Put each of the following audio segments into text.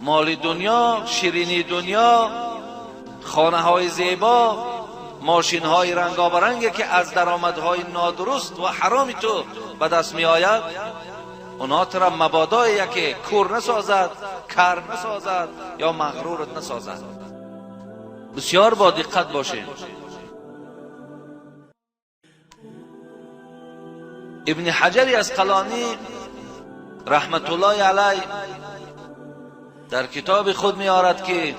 مال دنیا، شیرینی دنیا، خانه های زیبا، ماشین های رنگابرنگی که از درآمدهای نادرست و حرامی تو به دست می آید، اونا ترا مبادا که کور نسازد، کر نسازد یا مغرورت نسازد. بسیار با دقت باشین. ابن حجر اسقلانی رحمت الله علیه در کتاب خود می آورد که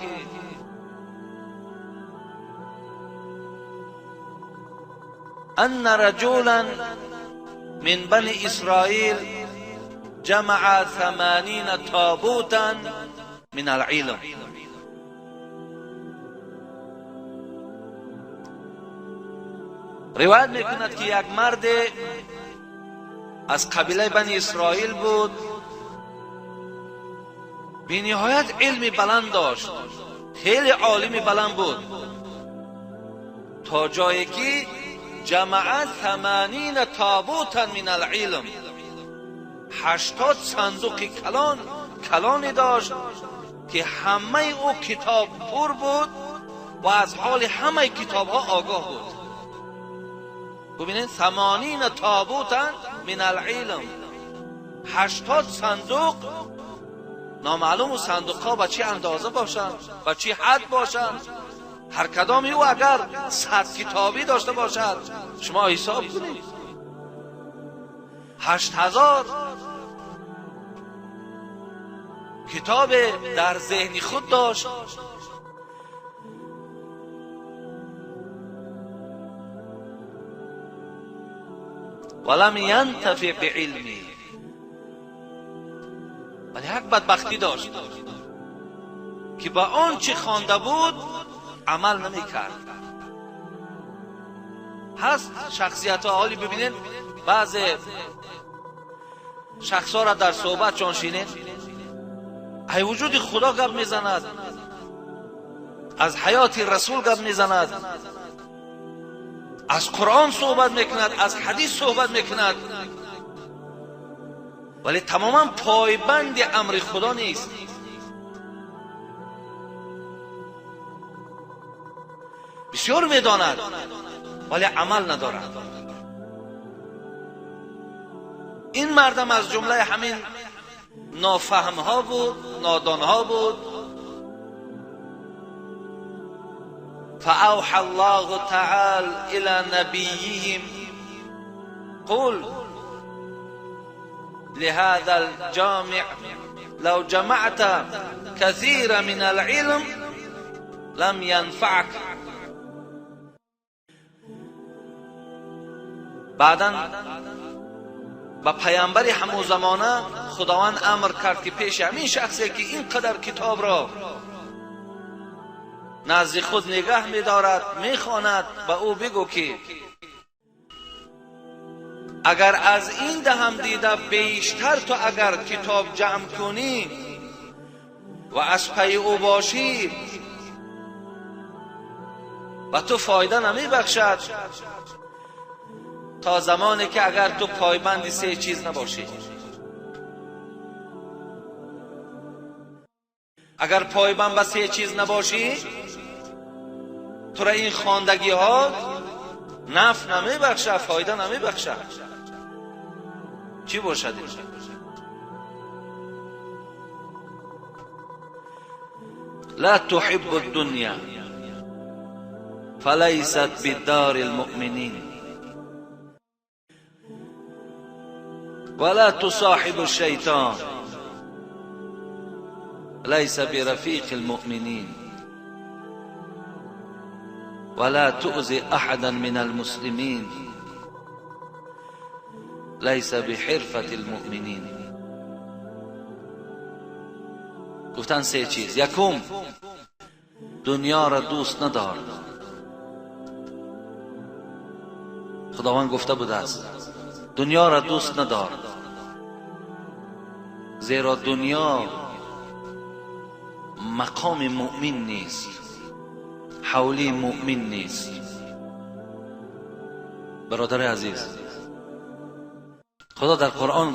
ان رجلا من بني اسرائیل جمع 80 تابوتا من العلم. روایت میکند که یک مرد از قبیله بنی اسرائیل بود، بی نهایت علم بلند داشت، خیلی عالم بلند بود، تا جایی که جمع 80 تابوتا من العلم، 80 صندوق کلانی داشت که همه او کتاب پر بود و از حال همه کتاب ها آگاه بود. ببینید 80 تابوتا من العلم، 80 صندوق. نامعلوم صندوق ها به چه اندازه باشند، به چه حد باشند، هر کدام او اگر 100 کتابی داشته باشد شما حساب کنید 8000 کتاب در ذهن خود داشت. ولم ینتفع بعلمی، ولی یک بدبختی داشت که با آن چه خوانده بود عمل نمی کرد. هست شخصیت ها حالی ببینید، بعض شخص ها را در صحبت چون شینید ای وجود خدا گپ میزند، از حیات رسول گپ میزند، از قرآن صحبت میکند، از حدیث صحبت میکند، ولی تماما پایبند امر خدا نیست. بسیار میداند ولی عمل ندارد. این مردم از جمله همین نافهم ها بود، نادان ها بود. فاوحى الله تعالی الى نبیهم قل لهذا الجامع لو جمعت كثيرا من العلم لم ينفعك. بعداً با پیامبر همون زمانه خداوند امر کرد که پیش همین شخصی که اینقدر کتاب را نزد خود نگه می‌دارد، می‌خواند، به او بگو که اگر از این دهم دیده بیشتر تو اگر کتاب جمع کنی و از پی او باشی و تو فایده نمی بخشد تا زمانی که اگر تو پایبند 3 چیز نباشی. اگر پایبند به 3 چیز نباشی تو را این خواندگی ها نفع نمی بخشه، فایده نمی بخشه. چی باشد؟ لا تحب الدنيا فليست بدار المؤمنين ولا تصاحب الشيطان ليس برفيق المؤمنين ولا تؤذي أحدا من المسلمين ليس بحرفة المؤمنين. گفتن 3 چیز. یکم، دنیا را دوست ندار. خداوند گفته بود است دنیا را دوست ندار، زیرا دنیا مقام مؤمن نیست، حولی مؤمن نیست. برادر عزیز، خدا در قرآن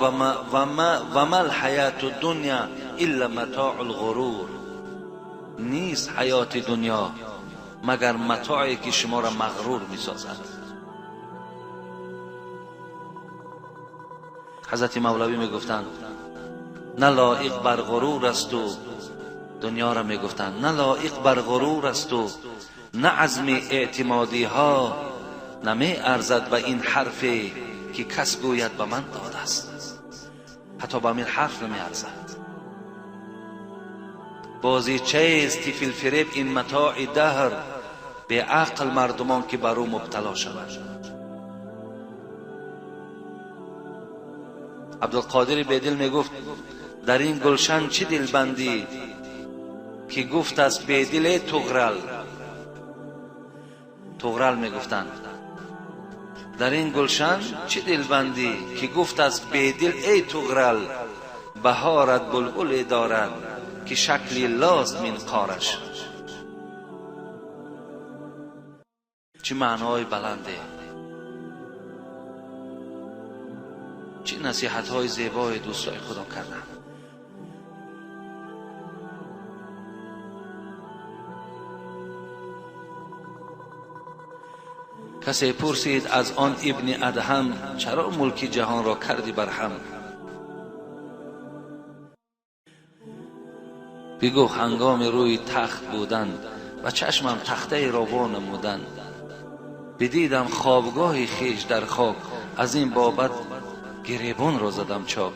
و ما الحیات الدنیا الا متاع الغرور، نیست حیات دنیا مگر متاعی که شما را مغرور می سازد. حضرت مولوی می گفتند نه لایق بر غرور است و دنیا را می گفتند نه لایق بر غرور است و نه عزم اعتمادی ها نمی ارزد به این حرفی که کس گوید به من داده است. حتی به این حرف نمی ارزد. بازی چیست فی الفریب این متاع دهر، به عقل مردمان که بر او مبتلا شود. عبدالقادر بیدل می گفت در این گلشن چه دلبندی که گفت از بیدل تغرل می گفتند در این گلشن چه دلبندی که گفت از بیدل ای تغرل، بهارت بلبل دارد که شکلی لاست من قارش. چه معنای بلنده، چه نصیحت های زیبای دوستای خدا کردن. کسی پرسید از آن ابن ادهم چرا ملک جهان را کردی برهم؟ بگو هنگام روی تخت بودن و چشمم تخته را وانمودن، بدیدم خوابگاه خیش در خاک، از این بابت گریبان را زدم چاک.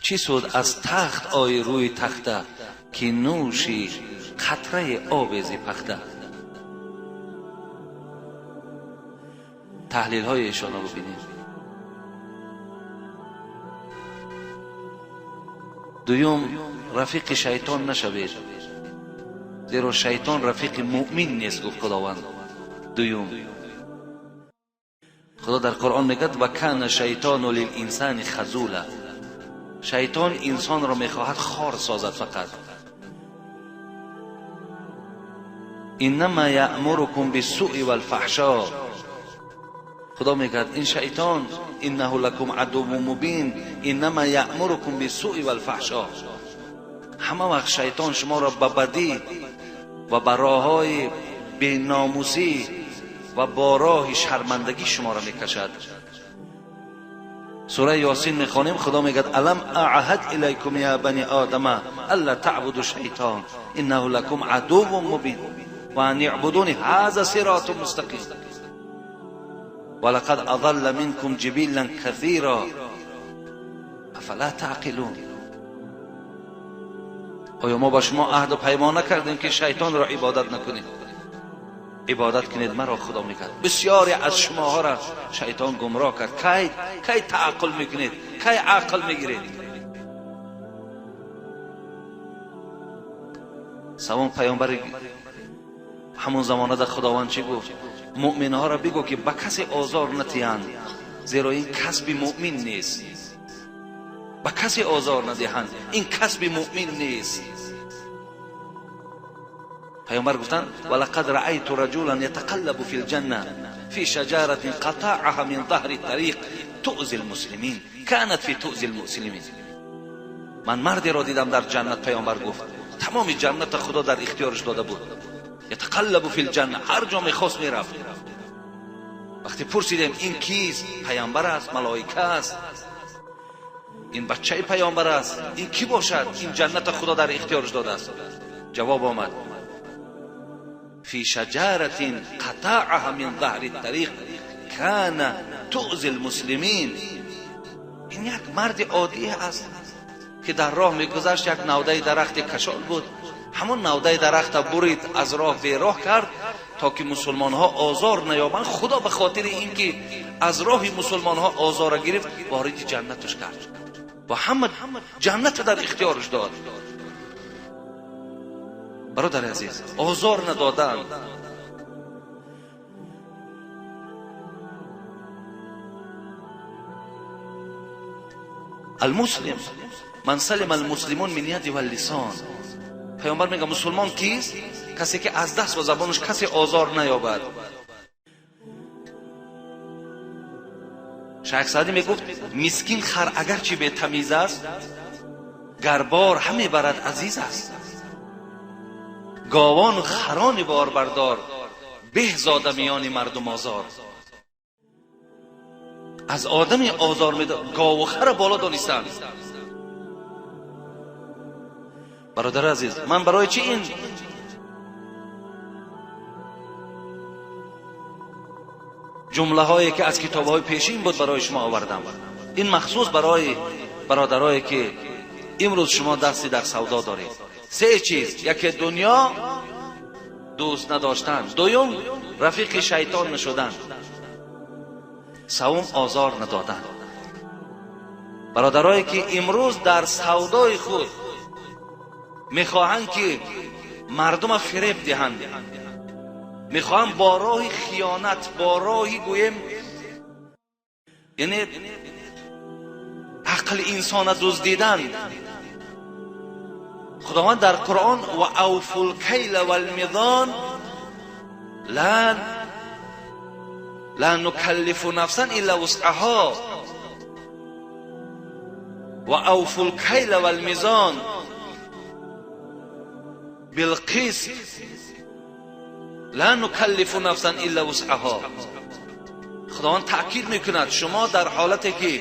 چی سود از تخت آی روی تخته که نوشی قطره آب زی پخته. تحلیل های ایشان رو ببینید. دویم، رفیق شیطان نشوید، زیرا شیطان رفیق مؤمن نیست. گفت خداوند. دویم، خدا در قرآن میگد و کان شیطان للانسان خذولا، شیطان انسان را میخواهد خار سازد فقط. انما یأمرکم بالسوء والفحشاء، خدا میگه این شیطان انه لکم عدو مبین، انما یأمرکم بالسوء والفحشاء، همه وقت شیطان شما را به بدی و به راههای بی‌ناموسی و با راه شرمندگی شما را میکشد. سوره یاسین میخوانیم، خدا میگه الم اعهد الیکم یا بنی آدم الا تعبدوا الشیطان انه لکم عدو مبین و ان اعبدونی هذا صراط مستقیم ولقد اضل منکم جبلا کثیرا افلا تعقلون. آیا ما با شما عهد و پیمان نکردیم که شیطان را عبادت نکنید؟ عبادت کنید مرا، خدا میگه. بسیاری از شماها را شیطان گمراه کرد. کی تعقل میکنید؟ کی عقل میگیرید؟ سوم پیامبر همون زمانه در خداوند چی گفت؟ مؤمن ها را بگو که به کسی آزار نتیند، زیرا این کسب مؤمن نیست. به کسی آزار ندهند، این کسب مؤمن نیست. پیامبر گفتند ولقد رأیت رجلا یتقلب فی الجنه فی شجره قطعها من ظهر الطریق تؤذی المسلمین كانت فی تؤذی المسلمین. من مردی را دیدم در جنت، پیامبر گفت تمام جنت خدا در اختیارش داده بود. یتقلب فی الجنه، هر جا میخواست میرفت. وقتی پرسیدیم این کیست؟ پیامبر است، ملائکه است، این بچه پیامبر است، این کی باشد؟ این جنت خدا در اختیارش داده است. جواب آمد فی شجرة قطعها من ظهر الطریق کان تؤذی المسلمین. این یک مرد عادی است که در راه میگذشت، یک نوده درخت کشال بود، همون نوده درخت برید از راه بیراه کرد تا که مسلمان ها آزار نیابند. خدا به خاطر اینکه از راه مسلمان ها آزار گرفت وارد جنتش کرد و همه جنت در اختیارش داد. برادر عزیز، آزار ندادن. المسلم من سلم المسلمون من ید و اللسان. پیامبر میگه مسلمان کیست؟ کسی که از دست و زبانش کسی آزار نیابد. شیخ سعدی میگفت مسکین خر اگرچه به تمیز است، گربار همه برد عزیز است. گاوان و خران بار بردار، به زاده میان مردم آزار. از آدم آزار میداد، گاو و خر بالا دانستند. برادر عزیز، من برای چی این جمله هایی که از کتاب های پیشین بود برای شما آوردم؟ این مخصوص برای برادرایی که امروز شما دستی در سودا دارید. سه چیز: یکی دنیا دوست نداشتن، دوم رفیق شیطان نشدن، سوم آزار ندادن. برادرایی که امروز در سودای خود میخواهند که مردم فریب دهند، میخواهند با راه خیانت، با راهی گویم یعنی عقل انسان دزدیدن. خداوند در قرآن و اوفوا الکیل والمیزان لا نکلف نفسا الا وسعها و اوفوا الکیل والمیزان بالقسط لا نکلف نفسا الا وسعها. خداوند تأکید میکند شما در حالتی که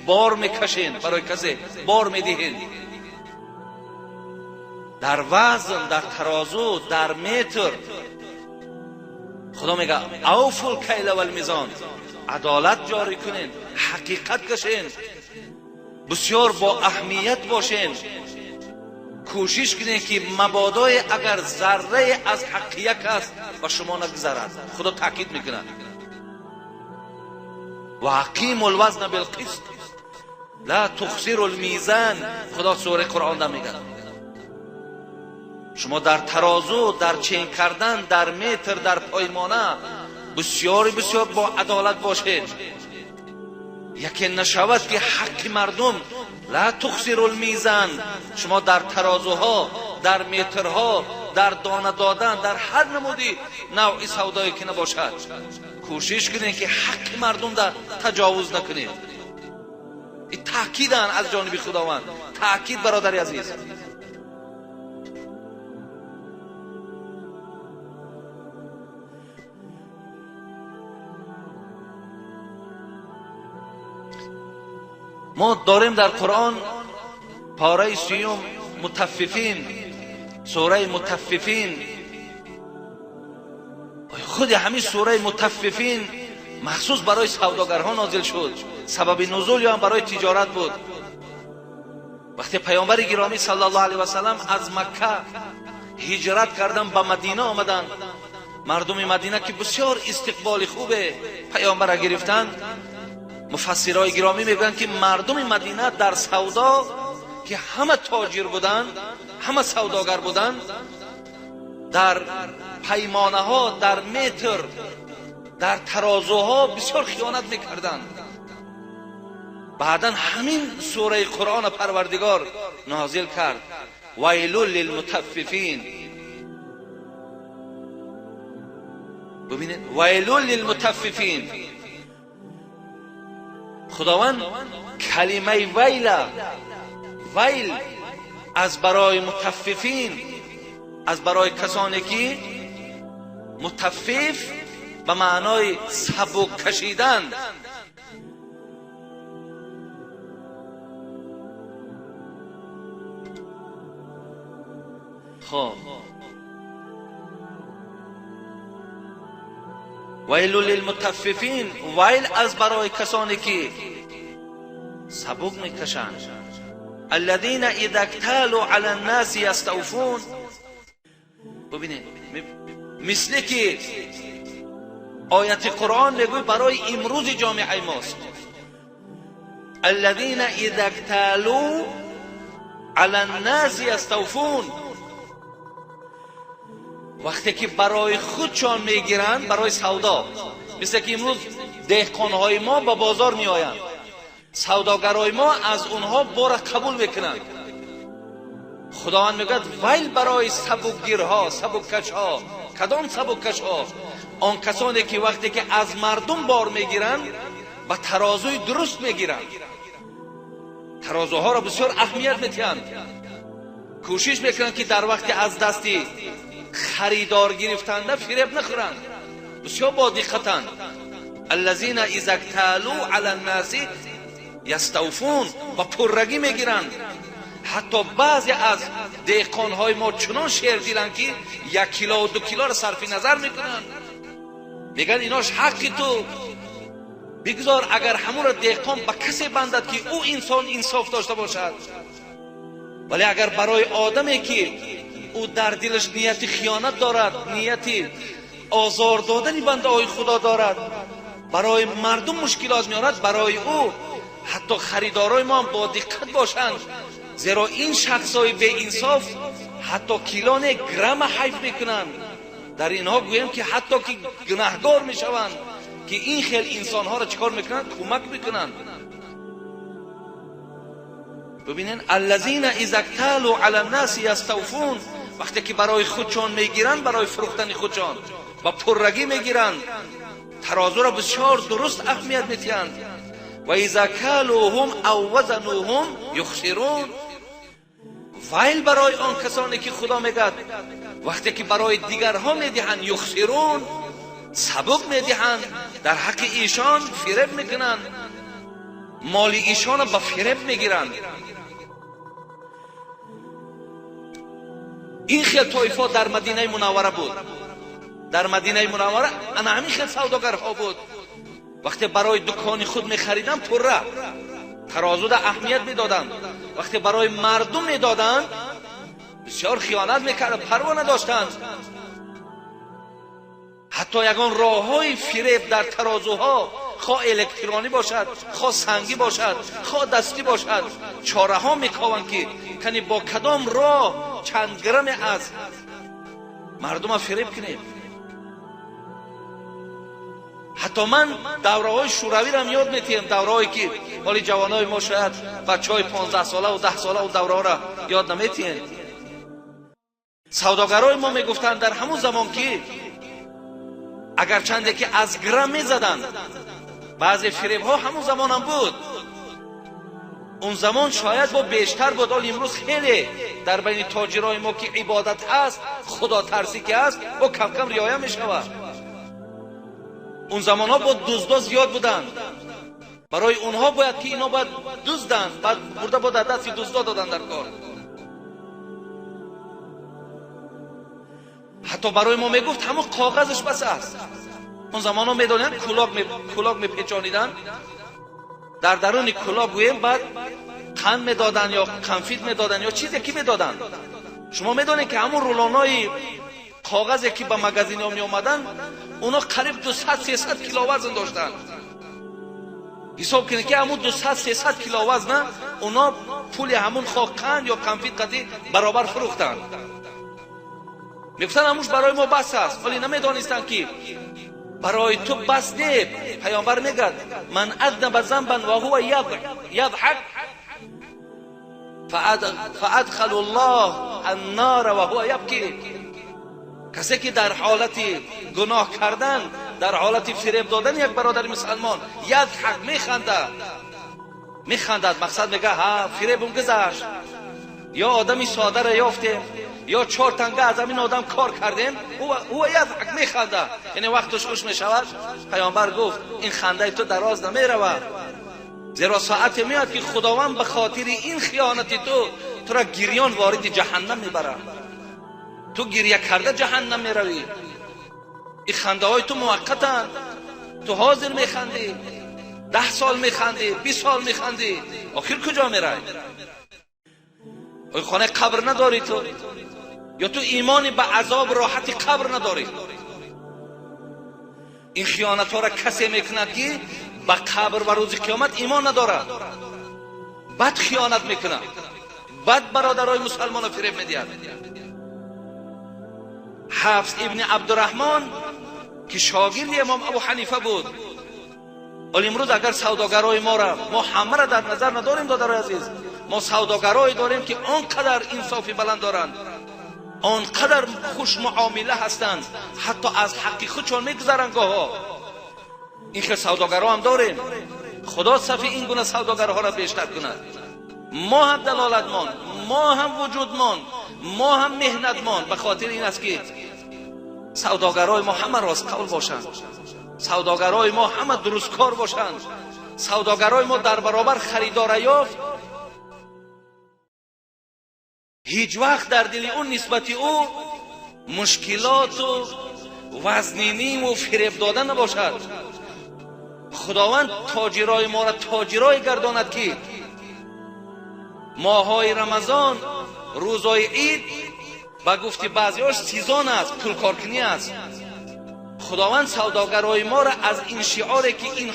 بار میکشین، برای کسی بار میدهین، در وزن، در ترازو، در متر، خدا میگه اوفوا الکیل والمیزان، عدالت جاری کنین، حقیقت کشین، بسیار با اهمیت باشین، کوشش کنین که مبادای اگر ذره از حق یک است و شما نگذرد. خدا تاکید میکنه و اقیموا الوزن بالقسط لا تخسروا الميزان. خدا سوره قرآن دا میگه شما در ترازو، در چین کردن، در متر، در پایمانه بسیار بسیار با عدالت باشید. یکی نشود که حق مردم لا تخسروا الميزان، شما در ترازوها، در مترها، در دانه دادن، در هر نمودی نوع سودایی که نباشد کوشش کنید که حق مردم در تجاوز نکنید. این تأکیدن از جانب خداوند. تأکید برادر عزیز. ما داریم در قرآن پاره 30 مطففین، سوره مطففین. خود همین سوره مطففین مخصوص برای سوداگران نازل شد. سبب نزول یا هم برای تجارت بود. وقتی پیامبر گرامی صلی الله علیه و سلم از مکه هجرت کردن به مدینه آمدن، مردم مدینه که بسیار استقبال خوب پیامبر گرفتند، مفسرای گرامی میگن که مردم مدینه در سودا که همه تاجر بودند، همه سوداگر بودند، در پیمانه ها، در متر، در ترازوها بسیار خیانت میکردند. بعدا همین سوره قرآن پروردگار نازل کرد ویل للمطففین. ببینید ویل للمطففین. خداوند کلمه ویل از برای مطففین، از برای کسانی که مطفف به معنای سبک کشیدن. خب ویل للمطففین، ویل از برای کسانی که سبک میکشند. الذين اذا اكتالوا على الناس يستوفون. ببینید مثل که آیت قرآن میگوی برای امروز جامعه ماست. الذين اذا اكتالوا على الناس يستوفون. وقتی که برای خودشان میگیرند، برای سودا، مثل که امروز دهقانهای ما به بازار میآیند، سوداگرای ما از اونها بار قبول میکنند. خداوند میگه ویل برای سبکگیرها، سبککشها. کدام سبککشها؟ آن کسانی که وقتی که از مردم بار میگیرند با ترازوی درست میگیرند، ترازوها را بسیار اهمیت میدهند، کوشش میکنند که در وقتی از دستی خریدار گرفتند فریب نخورند، بسیار با دقتند. الذین اذا اکتالوا علی الناس یستوفون، با پررگی میگیرند. حتی بعضی از دهقانهای ما چنان شیردلند که 1 کیلو و 2 کیلو را صرف نظر میکنند، میگن ایناش حقی تو بگذار اگر همون را دهقان به کسی بندد که او انسان انصاف داشته باشد. ولی اگر برای آدمی که او در دلش نیت خیانت دارد، نیت آزار دادن بنده های خدا دارد، برای مردم مشکلات میارد، برای او حتی خریدارای ما هم با دقت باشند، زیرا این شخصای بی انصاف حتی کیلون گرم حیف میکنند. در اینها گویم که حتی که گناهگار میشوند که این خیل انسان ها را چکار میکنند؟ کمک میکنند. ببینین الذین اذا اکتالوا علی الناس یستوفون، وقتی که برای خودشان میگیرند، برای فروختن خودشان با پررگی میگیرند، ترازو را بسیار درست اهمیت میدهند. و اذا کالوهم او وزنوهم یخسرون، ویل برای آن کسانی که خدا میگد وقتی که برای دیگرها میدهند یخسرون، سبک میدهند، در حق ایشان فریب میکنند، مال ایشان را به فریب میگیرند. این خیل طایفات در مدینه منوره بود. در مدینه منوره انا همین خیل سوداگرها بود. وقتی برای دکان خود میخریدن پره ترازو را اهمیت میدادند، وقتی برای مردم میدادند بسیار خیانت میکردند، پروا نداشتند. حتی یگان راه های فریب در ترازوها، خواه الکترونی باشد، خواه سنگی باشد، خواه دستی باشد، چاره ها میکوند که کنی با کدام راه چند گرم از مردم فریب کنیم. حتی من دوره های شوروی را یاد میتیم، دوره هایی که ولی جوانای ما شاید بچه های 15 ساله و 10 ساله و دوره ها را یاد نمیتیم. سوداگرای ما میگفتند در همون زمان که اگر چنده که از گرم میزدند، بعضی فریب ها همون زمان هم بود، اون زمان شاید با بیشتر بود، ولی امروز خیلی در بین تاجرای ما که عبادت هست، خدا ترسی که هست، با کم کم رعایت میشود. اون زمان ها با دزدا زیاد بودند، برای اونها باید که اینا باید دزدن، بعد برده با دستی دزدا دادن در کار. حتی برای ما میگفت همون کاغذش بس است. اون زمان ها میدونن کلاگ میپیچانیدن، در درون کلاگ گویم بعد قند میدادن یا کنفیت میدادن یا چیزی که میدادن. شما میدونید که همون رولانای کاغذی که به مگزین ها می آمدن اونا قریب 200-300 کیلو وزن داشتن. حساب کنید که همون 200-300 کیلو وزن اونا پول همون خواه قند یا کنفیت قدی برابر فروختن. میگفتن همونش برای ما بس است، ولی نمیدانستن که برای تو بس نه. پیامبر میگه من اذنب ذنبا و هو یضحک فادخل الله النار و هو یبکی. کسی که در حالت گناه کردن، در حالت فریب دادن یک برادر مسلمان یضحک میخندد، مقصد میگه ها فریبم گذشت، یا آدمی ساده را یافتیم، یا 4 تنگه از همین آدم کار کردیم، او یضحک میخنده، یعنی وقتش خوش میشود. پیامبر گفت این خنده تو دراز نمیرود، زیرا ساعت میاد که خداوند به خاطر این خیانت تو را گریان وارد جهنم میبره، تو گریه کرده جهنم میروی. این خنده های تو موقتن، تو حاضر میخندی، 10 سال میخندی، 20 سال میخندی، آخر کجا میری؟ خانه قبر نداری تو، یا تو ایمانی به عذاب راحت قبر نداری؟ این خیانت ها را کسی میکند که به قبر و روز قیامت ایمان ندارد، بد خیانت میکند، بد برادرای مسلمان فریب میدهد. حفص ابن عبدالرحمن که شاگرد امام ابو حنیفه بود، ولی امروز اگر سوداگرای ما را، ما همه را در نظر نداریم دادر عزیز، ما سوداگرایی داریم که آنقدر انصافی بلند دارند، آنقدر خوش معامله هستند، حتی از حق خودشان میگذرند گاها. این که سوداگرا هم داریم، خدا صف این گونه سوداگرها را بیشتر کند. ما هم دلالتمان، ما هم وجودمان، ما هم مهنتمان. به خاطر این است که سوداگرای ما همه راست قول باشند، سوداگرای ما همه درست کار باشند، سوداگرای ما در برابر خریدار یافت هیچ وقت در دل اون نسبت او مشکلات و وزنینی و فریب دادن نباشد. خداوند تاجرای ما را تاجرای گرداند که ماهای رمضان، روزهای عید با گفت بعضیاش سیزان است، پول کارکنی است. خداوند سوداگرای ما را از این شعاری که این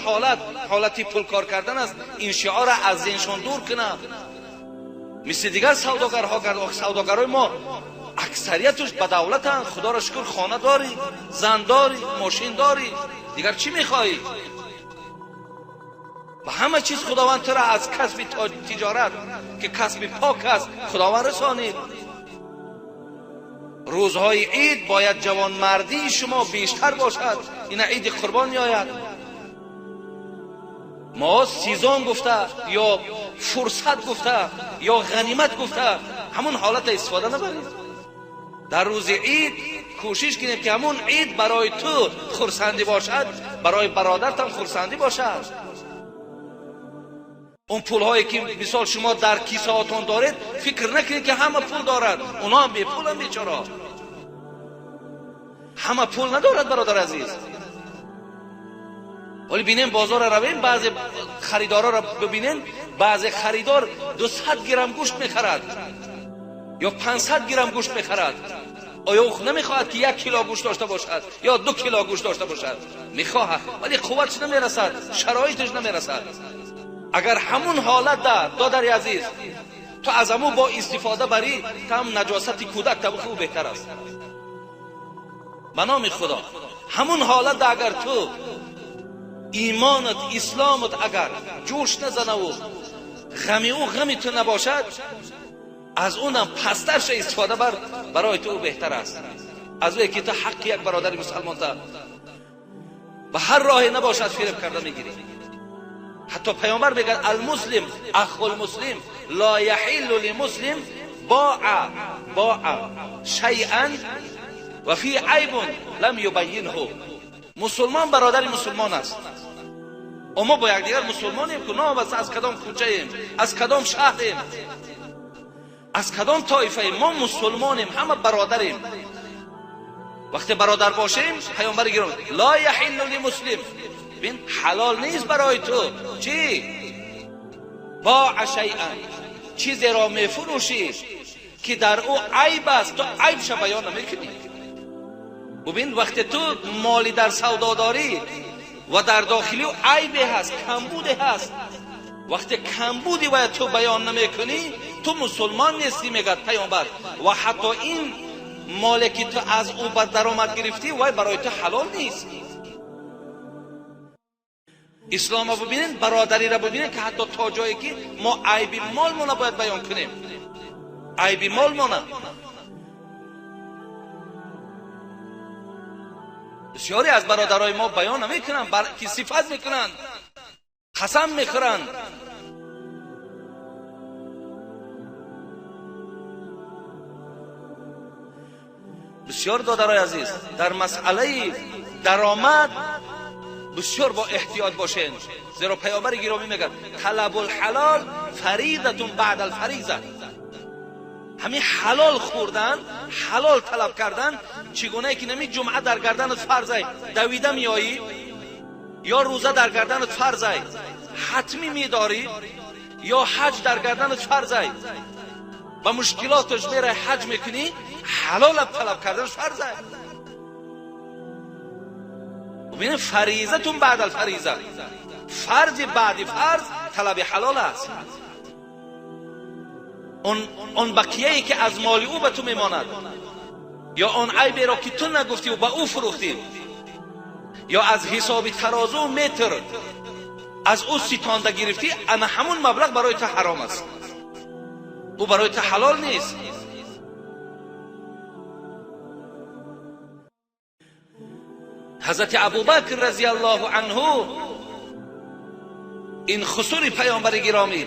حالت پول کار کردن است، این شعار را از ذهنشان دور کنه. مثل دیگر سوداگرای ما اکثریتش به دولتند. خدا را شکر خانه داری، زن داری، ماشین داری، دیگر چی میخوایی؟ و همه چیز خداوند تو را از کسب تجارت که کسب پاک است خداوند رسانید. روزهای عید باید جوانمردی شما بیشتر باشد. این عید قربان میآید. ما سیزان گفته یا فرصت گفته یا غنیمت گفته همون حالت استفاده نبرید. در روز عید کوشش کنید که همون عید برای تو خرسندی باشد، برای برادرت هم خرسندی باشد. اون پول هایی که مثال شما در کیسه هاتون دارید فکر نکنید که همه پول دارد، اونا هم بی پول هم بیچاره. همه پول ندارد برادر عزیز. ولی بینیم بازار رویم، بعضی خریدارا را ببینین، بعضی خریدار 200 گرم گوشت میخرد یا 500 گرم گوشت میخرد. آیا او نمیخواهد که 1 کیلو گوشت داشته باشد یا 2 کیلو گوشت داشته باشد؟ میخواهد، ولی قوتش نمیرسد، شرایطش نمیرسد. اگر همون حالت دادر عزیز تو از امو با استفاده بری، تم نجاست کودک تبخو بهتر است. به نام خدا همون حالت اگر تو ایمانت اسلامت اگر جوش نزنه و غمی او غمی تو نباشد، از اونم پسترش استفاده برای تو بهتر است. از اوی که تو حق یک برادر مسلمان تا به هر راهی نباشد فریب کرده میگیری. حتی پیامبر میگه المسلم اخو المسلم لا یحل لمسلم باع شیئا و فی عیب لم یبینه. مسلمان برادر مسلمان است. اما با یک دیگر مسلمانیم که نه بس از کدام کوچه ایم، از کدام شهریم، از کدام طایفه ایم، ما مسلمانیم، همه برادریم. وقتی برادر باشیم پیامبر گرامی لا یحل لمسلم، ببین حلال نیست برای تو چی؟ باع شیئا، چیزی را میفروشی که در او عیب است، تو عیبش بیان نمیکنی. ببین وقتی تو مالی در سودا داری و در داخلی او عیبی هست، کمبودی هست، وقتی کمبودی و تو بیان نمیکنی تو مسلمان نیستی میگه پیامبر. و حتی این مالی که تو از او بر درآمد گرفتی وای برای تو حلال نیست. اسلام رو ببینین، برادری را ببینین که حتی تا جایی که ما عیب مال ما باید بیان کنیم، عیب مال ما. بسیاری از برادرای ما بیان نمیکنن، که صفت میکنن، قسم میخورن. بسیار دادرای عزیز در مسئله درآمد بسیار با احتیاط باشین، زیرا پیامبر گرامی میگه طلب الحلال فریضه بعد الفریضه. همین حلال خوردن، حلال طلب کردن چگونه که نمی جمعه در گردنت فرضه دویده میایی یا روزه در گردنت فرضه حتمی میداری یا حج در گردنت فرضه و مشکلاتش میره حج میکنی، حلال طلب کردنش فرضه. ببین فریضه تون بعد الفریضه، فرض بعد فرض طلب حلال است. اون بقیه‌ای که از مال او به تو میماند، یا اون عیبی را که تو نگفتی و به او فروختی، یا از حساب ترازو و متر از او ستانده گرفتی، اما همون مبلغ برای تو حرام است، او برای تو حلال نیست. حضرت ابوبکر رضی الله عنه این خسور پیامبر گرامی،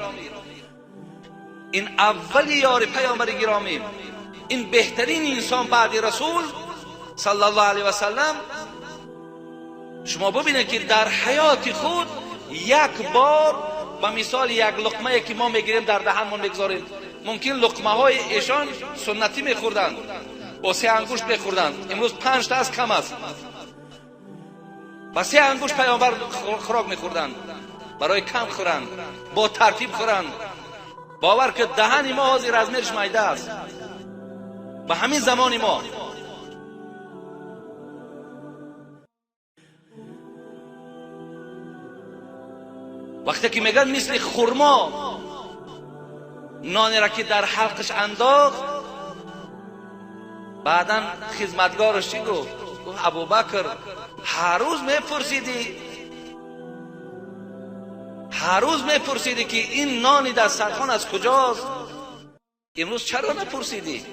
این اول یار پیامبر گرامی، این بهترین انسان بعد رسول صلی الله علیه و سلم، شما ببینید که در حیات خود یک بار به مثال یک لقمه که ما میگیریم در دهنمون میگذاریم، ممکن لقمه های ایشان سنتی میخوردن، با 3 انگشت میخوردن، امروز 5 تا از کم است، با 3 انگشت پیامبر خوراک میخوردن، برای کم خورن، با ترتیب خورن. باور که دهن ما حاضر از میرش میده است. به همین زمان ما وقتی که میگن مثل خرما نانی را که در حلقش انداخت، بعدا خدمتگارش چی گفت؟ گفت ابوبکر هر روز میپرسیدی، هر روز میپرسیدی که این نانی در دسترخوان از کجاست، امروز چرا نپرسیدی؟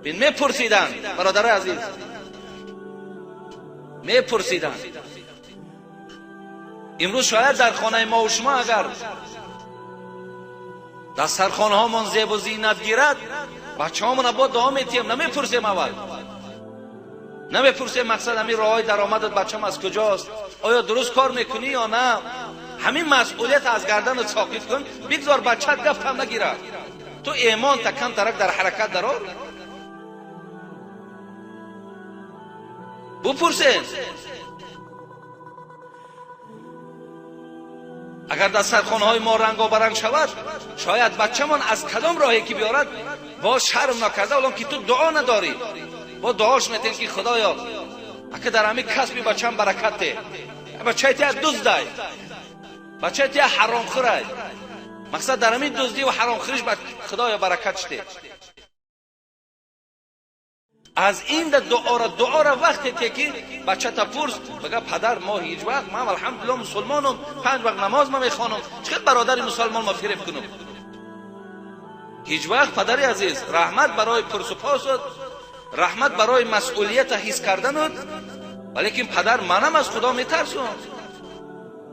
بین میپرسیدن برادر عزیز، میپرسیدن. امروز شاید در خانه ما و شما اگر دسترخوان هامون زیب و زینت گیرد، بچه هامون با دعا میتیم، نمیپرسیم اول، نمیپرسیم مقصد همین راه های درآمدت بچه‌م از کجاست، آیا درست کار میکنی یا نه. همین مسئولیت از گردن ساقط کن، بگذار بچه‌ت گفت هم نگیره، تو ایمان تکم ترک در حرکت درآر. بپرسین اگر دسترخوان‌های ما رنگارنگ شود، شاید بچه‌مان از کدام راهی که بیارد با شرم نکرده، اولم که تو دعا نداری، با دعاش میتین که خدایا اگه در همین کسب بچه‌م برکت ده، بچه تیا دزد دی، بچه تیا حرام خوره، مقصد در همین دزدی و حرام خوریش خدایا برکت شده. از این دعا را وقتی که بچه تا پرس بگه پدر ما هیچ وقت، من الحمدلله مسلمانم، 5 وقت نماز ما میخوانم، چقدر برادر مسلمان ما فریب کنم. هیچ وقت پدر عزیز رحمت برای پرس و پاسد، رحمت برای مسئولیت حس کردنت، ولیکن پدر منم از خدا میترسم،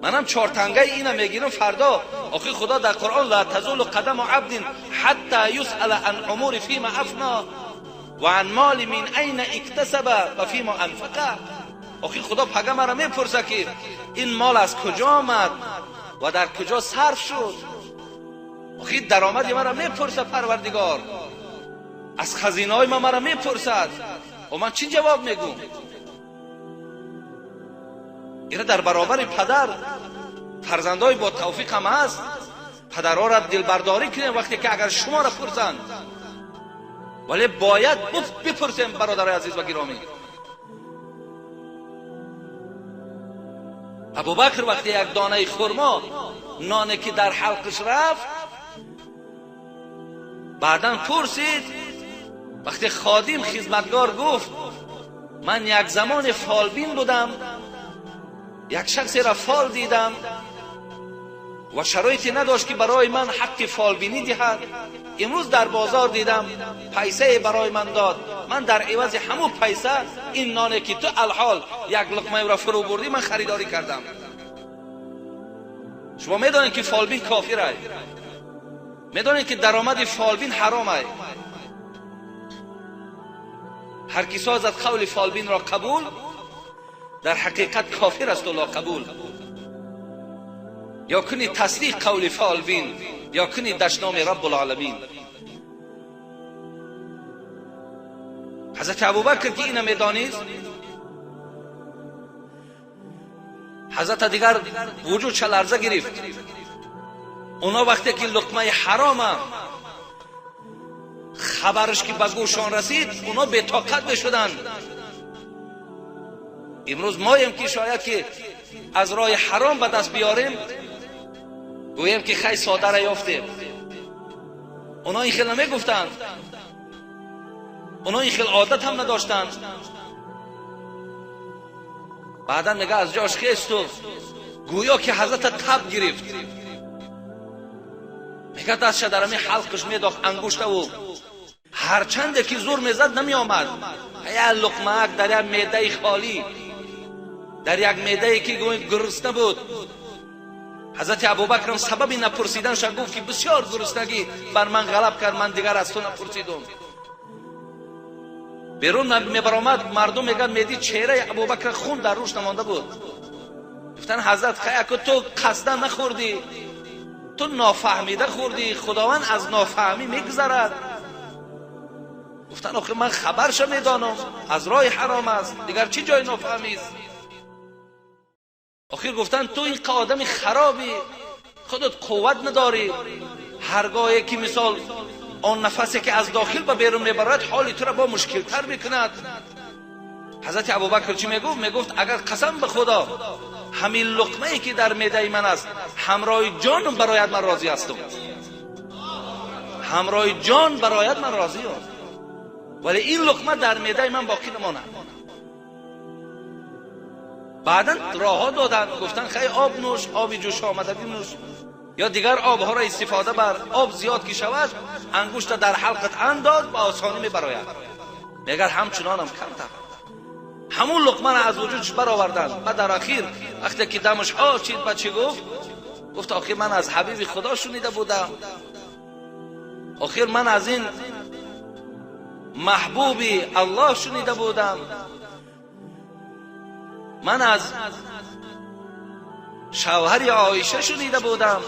منم 4 تنگه اینا میگیرم فردا. آخه خدا در قرآن لا تزول قدم عبد حتی یسأل عن امور فیما افنا و عن مال من این اکتسب و فیما انفقه. آخه خدا پیغمبر را میپرسه که این مال از کجا آمد و در کجا صرف شد. آخه درآمد مرا میپرسه پروردگار، از خزینه های ما مرا میپرسد و من چی جواب میگم؟ اینا در برابر پدر فرزندای با توفیق هم هست، پدرها را دلبرداری کنین وقتی که اگر شما را پرسند، ولی باید بپرسیم برادر عزیز و گرامی. ابوبکر وقتی یک دانه خرما نانی که در حلقش رفت، بعداً پرسید، وقتی خادم خدمتگار گفت من یک زمان فالبین بودم، یک شخصی را فال دیدم و شرایطی نداشت که برای من حق فالبینی دهد، امروز در بازار دیدم پیسه برای من داد، من در عوض همون پیسه این نانی که تو الحال یک لقمه را فرو بردی من خریداری کردم. شما میدونید که فالبین کافره، میدونید که درآمد فالبین حرامه. هر کی سازد قول فالبین را قبول، در حقیقت کافر است و لا قبول. یا کنی تصدیق قول فالبین یا کنی دشنام رب العالمین. حضرت ابوبکر که اینو میدانید، حضرت دیگر وجود لرزه گرفت. اونا وقتی که لقمه حرام خبرش که به گوشان رسید، اونا بی طاقت بشدن. امروز مایم که شاید که از راه حرام به دست بیاریم، گویم که خیلی ساده را یافتیم. اونا این خیلی نمیگفتند، اونا این خیلی عادت هم نداشتند. بعدا میگه از جاش خیست و گویا که حضرت تب گرفت، میگه دستش در همین حلقش میداخت انگشته و هرچند که زور میزد نمی آمد. یک لقمه در یک معده خالی، در یک معده که گرسنه بود، حضرت ابوبکر سبب نپرسیدنش گفت که بسیار گرسنگی بر من غلب کرد، من دیگر از تو نپرسیدم. بیرون میبرآمد، مردم میگن میدی چهره ابوبکر خون در روش نمانده بود. گفتن حضرت خیلی که تو قصدا نخوردی، تو نافهمیده خوردی، خداوند از نافهمی میگذرد. گفتن آخه من خبرش میدانم از راه حرام است، دیگر چی جای نافهمی است؟ آخر گفتن تو این آدم خرابی، خودت قوت نداری، هرگاهی که مثال آن نفسی که از داخل به بیرون میبرد حالی تو را با مشکل تر میکند. حضرت ابوبکر چی میگفت؟ میگفت اگر قسم به خدا همین لقمه ای که در معده من است همراه جان برایت من راضی هستم، همراه جان برایت من راضی ام، ولی این لقمه در معده من باقی نماند. بعدا راه ها دادن، گفتن خیلی آب نوش، آب جوش آمدگی نوش، یا دیگر آبها را استفاده بر آب زیاد که شود انگشت در حلقت انداز با آسانی می براید. میگر همچنانم کردم. همون لقمه را از وجودش برآوردن. بعد در اخیر وقتی که دمش آشید بچه گفت آخر من از حبیب خدا شنیده بودم، آخر من از این محبوب الله شنیده بودم، من از شوهر عایشه شنیده بودم،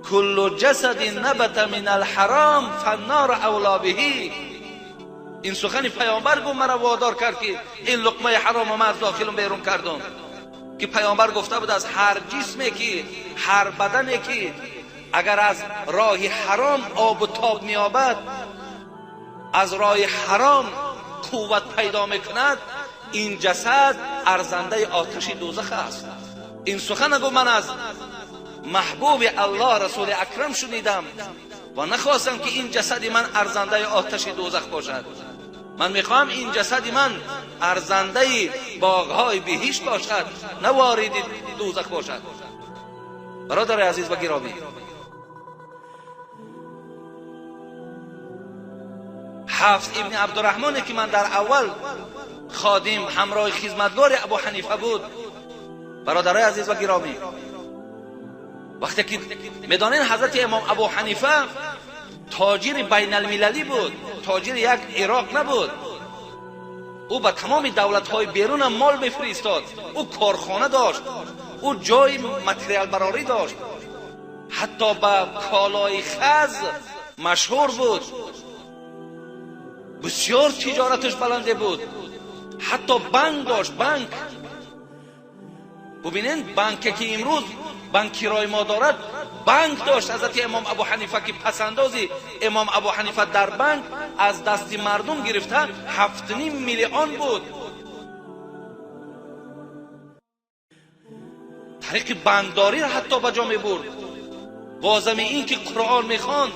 کل جسد نبت من الحرام فالنار اولا به. این سخن پیامبر گفت، مرا وادار کرد که این لقمه حرام من از داخلم بیرون کردم. که پیامبر گفته بود از هر جسمی که، هر بدنی که اگر از راه حرام آب و تاب می‌یابد، از راه حرام قوت پیدا میکند، این جسد ارزنده آتش دوزخ است. این سخن گفت من از محبوب الله رسول اکرم شنیدم و نخواستم که این جسد من ارزنده آتش دوزخ باشد. من میخوام این جسد من ارزنده باغهای بهشت باشد، نه وارد دوزخ باشد. برادر عزیز و گرامی، حفص ابن عبدالرحمن که من در اول خادم همراه خدمتگار ابو حنیفه بود، برادرای عزیز و گرامی، وقتی که میدانین حضرت امام ابو حنیفه تاجر بین المللی بود، تاجر یک عراق نبود، او به تمام دولت‌های بیرون مال میفرستاد، او کارخانه داشت، او جای متریال براری داشت، حتی به کالای خز مشهور بود، بسیار تجارتش بلنده بود، حتی بانک داشت. بانک ببینین، بانکی که امروز بانک کرای ما دارد، بانک داشت حضرت امام ابو حنیفه که پسندازی امام ابو حنیفه در بانک از دست مردم گرفته 7.5 میلیون بود. طریق بانکداری را حتی به جا می برد. بازم این که قرآن میخواند،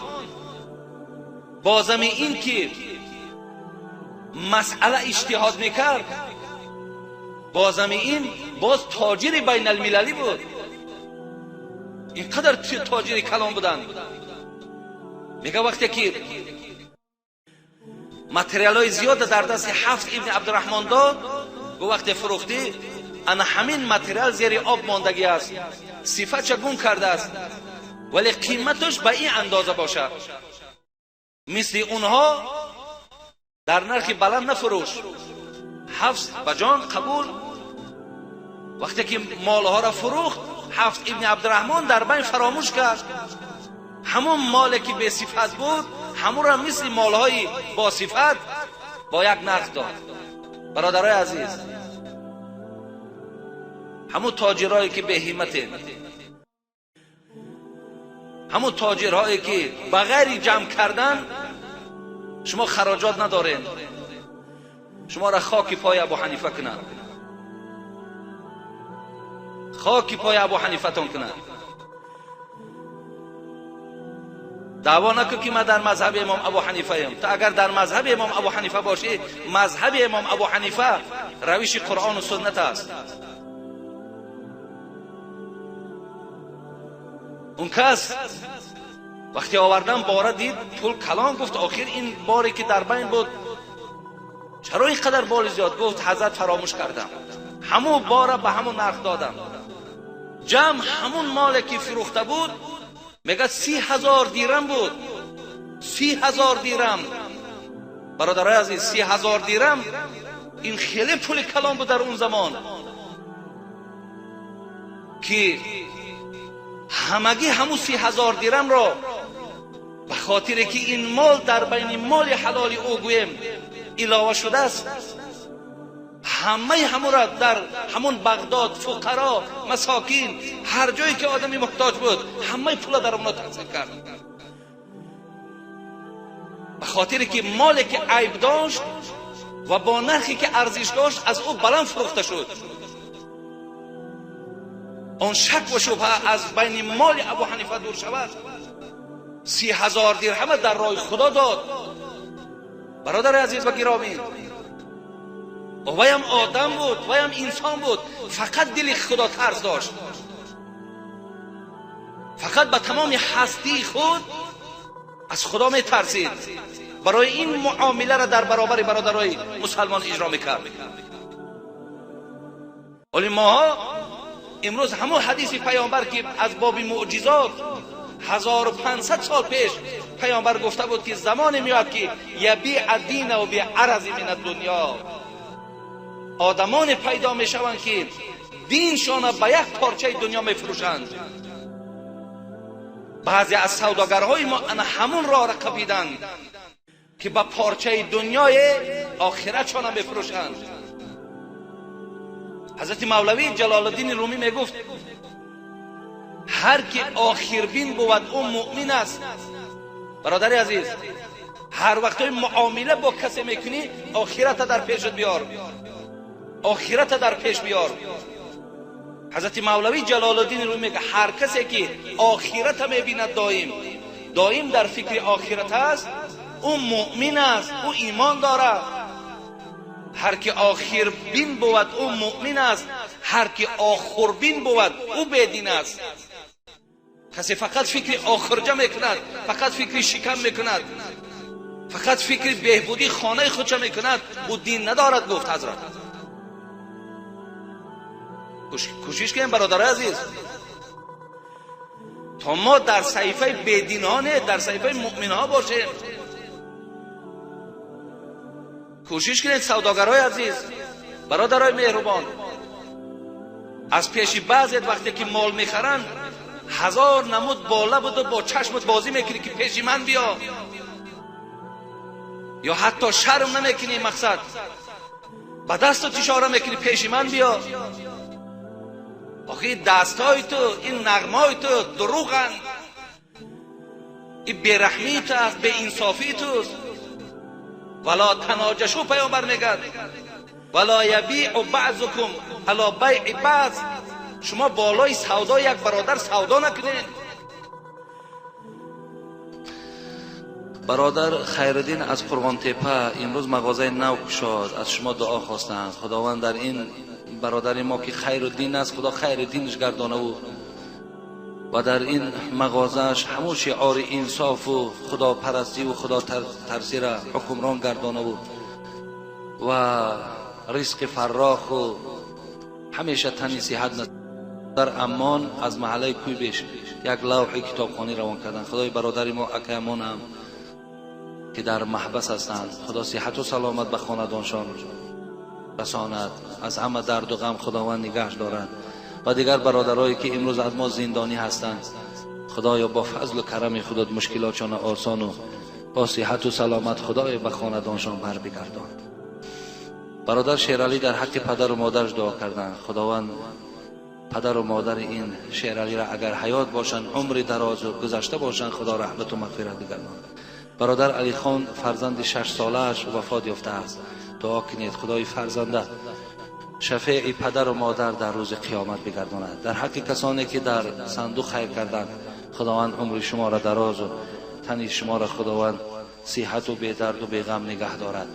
بازم این که مسئله اجتهاد میکرد، بازم این باز تاجر بین المللی بود. اینقدر تاجر کلام بودن. میگه وقتی که متریال های زیاد در دست حفص ابن عبدالرحمن داد، گو وقتی فروختی انا همین متریال زیر آب ماندگی است، صفت چگون کرده است، ولی قیمتش به این اندازه باشه، مثل اونها در نرخ بلند نفروش. حفص بجان قبول. وقتی که مالها را فروخت، حفص ابن عبدالرحمن در بین فراموش کرد. همون مالی که به صفت بود همون را مثل مالهای با صفت با یک نرخ داد. برادرای عزیز، همون تاجرایی که به همت، همون تاجرهایی که بغیر جمع کردن شما خراجات ندارین، شما را خاک پای ابو حنیفه کنن، خاک پای ابو حنیفه تون کنن. دعوا نکن که من در مذهب امام ابو حنیفه ام. تا اگر در مذهب امام ابو حنیفه باشی، مذهب امام ابو حنیفه روش قرآن و سنت است. اون کس وقتی آوردن باره دید پول کلان، گفت آخر این باری که در بین بود چرا اینقدر بار زیاد؟ گفت حضرت فراموش کردم، همون باره به همون نرخ دادم. جمع همون مالی که فروخته بود میگه 30,000 دیرم بود. 30,000 دیرم برادرای عزیز، 30,000 دیرم این خیلی پول کلان بود در اون زمان که همگی همون 30,000 دیرم را به خاطر که این مال در بین مال حلال او گویم علاوه شده است، همون را در همون بغداد فقرا مساکین هر جایی که آدمی محتاج بود همه پول در اون تقسیم کرد، به خاطر که مالی که عیب داشت و با نرخی که ارزش داشت از او بلند فروخته شد. آن شک و شبهه از بین مال ابو حنیفه دور شود. 30,000 درهم در راه خدا داد. برادر عزیز و گرامی، ویم آدم بود، ویم انسان بود، فقط دل خدا ترس داشت، فقط به تمام هستی خود از خدا می ترسید. برای این معامله را در برابر برادرای مسلمان اجرا میکرد. ولی ما امروز همون حدیث پیامبر که از باب معجزات 1500 سال پیش پیامبر گفته بود که زمان میاد که یبیع الدین و بعرض من الدنیا، آدمان پیدا میشوند که دینشان به یک پارچه دنیا میفروشند. بعضی از سوداگرهای ما همون راه را قبیدند که به پارچه دنیای آخرتشان میفروشند. حضرت مولوی جلال الدین رومی میگفت هر که آخربین بود او مؤمن است. برادر عزیز، هر وقت معامله با کسی میکنی آخرت در پیشت بیار، آخرت در پیش بیار. حضرت مولوی جلال الدین رومی میگه هر کسی که آخرت میبیند دائم در فکر آخرت است، او مؤمن است، او ایمان دارد. هر که آخر بین بود او مؤمن است، هر که آخر بین بود او بدین است. کسی فقط فکر آخرجه میکند، فقط فکر شکم میکند، فقط فکر بهبودی خانه خودش میکند، او دین ندارد. گفت حضرت کوشش کنیم برادر عزیز تا ما در صحیفه بدینانه، در صحیفه مؤمنها باشیم. کوشش کنید سوداگرای عزیز، برادرای مهربان، از پیش بعضی وقتی که مال میخرن 1000 نمود بالا بود و با چشمت بازی میکنی که پیش من بیا، یا حتی شرم نمیکنی، مقصد با دستت اشاره میکنی پیش من بیا. آخه دستای تو، این نغمای تو دروغن، این بیرحمی تو است، بی انصافی تو. ولا تناجشو پیامبر میگه ولا یبیع بعضکم علی بیع بعض، شما بالای سودا یک برادر سودا نکنید. برادر خیرالدین از قربان تپه امروز مغازه نو گشاد، از شما دعا خواستند. خداوند در این برادر ما که خیرالدین است خدا خیر دینش گردانه و در این مغازهش همون شعار انصاف و خدا پرستی و خدا ترسی را حکمران گردانه و رزق فراخ و همیشه تنی صحت در امان از محله کوی بیش یک لوح کتابخوانی روان کردن. خدای برادر ما اکیمان هم که در محبس هستند خدا صحت و سلامت به خاندانشان رساند، از همه درد و غم خداوند نگهش دارد. و دیگر برادرایی که امروز از ما زندانی هستند خدایا با فضل و کرم خودت مشکلاتشان آسان و با صحت و سلامت خدای به خاندانشان بر بگردان. برادر شیرعلی در حق پدر و مادرش دعا کردند. خداوند پدر و مادر این شیرعلی را اگر حیات باشند عمر دراز و گذشته باشند خدا رحمت و مغفرت بگردان. برادر علی خان فرزند 6 ساله‌اش وفات یافته است. دعا کنید خدای فرزنده شفیع پدر و مادر در روز قیامت بگرداند. در حق کسانی که در صندوق خیر کردند خداوند عمر شما را دراز و تن شما را خداوند صحت و بی درد و بی غم نگه دارد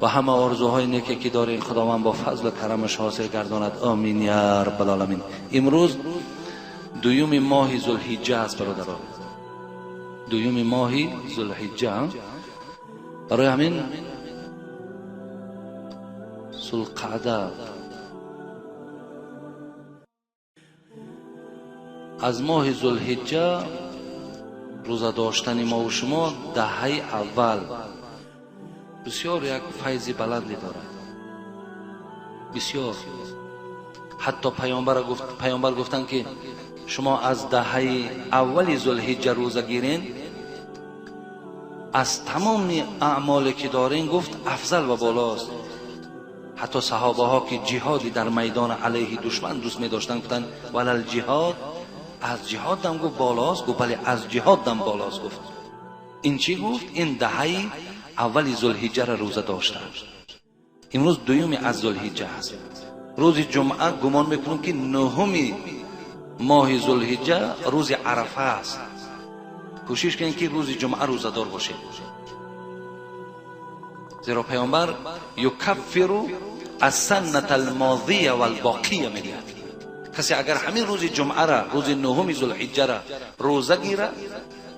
و همه آرزوهای نیکی که دارین خداوند با فضل و کرمش حاصل گرداند. آمین یا رب العالمین. امروز 2 ماه ذوالحجه است برادران، 2 ماه ذوالحجه. برای همین ذوالقعده از ماه ذوالحجه روزه داشتن ما و شما دهه اول بسیار یک فیض بلندی دارد، بسیار. حتی پیامبر گفتن که شما از دهه اولی ذوالحجه روزه گیرین، از تمام اعمالی که دارین گفت افضل و بالاست. حتی صحابه ها که جهادی در میدان علیه دشمن دوست می داشتن گفتن ولل جهاد، از جهاد دم گفت بالاست، گفت بله از جهاد دم بالاست. گفت این چی گفت؟ این دهه اولی ذوالحجه را روزه داشتن. امروز دوم از ذوالحجه هست، روز جمعه گمان میکنم که نهم ماه ذوالحجه روز عرفه است. کوشش کنید که روز جمعه روزه دار باشید، زیرا پیامبر یکفر السنة الماضیه و الباقیه میگه کسی اگر همین روز جمعه را، روز نهم ذوالحجه را روزه گیره،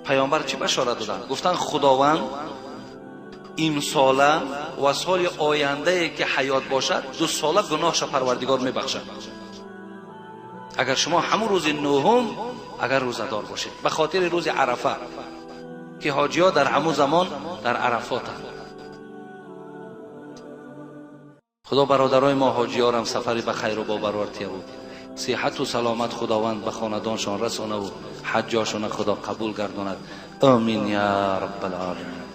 پیامبر چی بشارت دادن؟ گفتن خداوند این ساله و سال آینده که حیات باشد 2 ساله گناهش پروردگار میبخشد. اگر شما همون روز نهم اگر روزه دار باشید، به خاطر روز عرفه که حاجی ها در همون زمان در عرفات هستند. خدا برادرای ما حاجی ها هم سفری به خیر و با برارتی بود، صحت و سلامت خداوند به خاندانشان رسانه و حجاشان خدا قبول گرداند. آمین یا رب العالمین.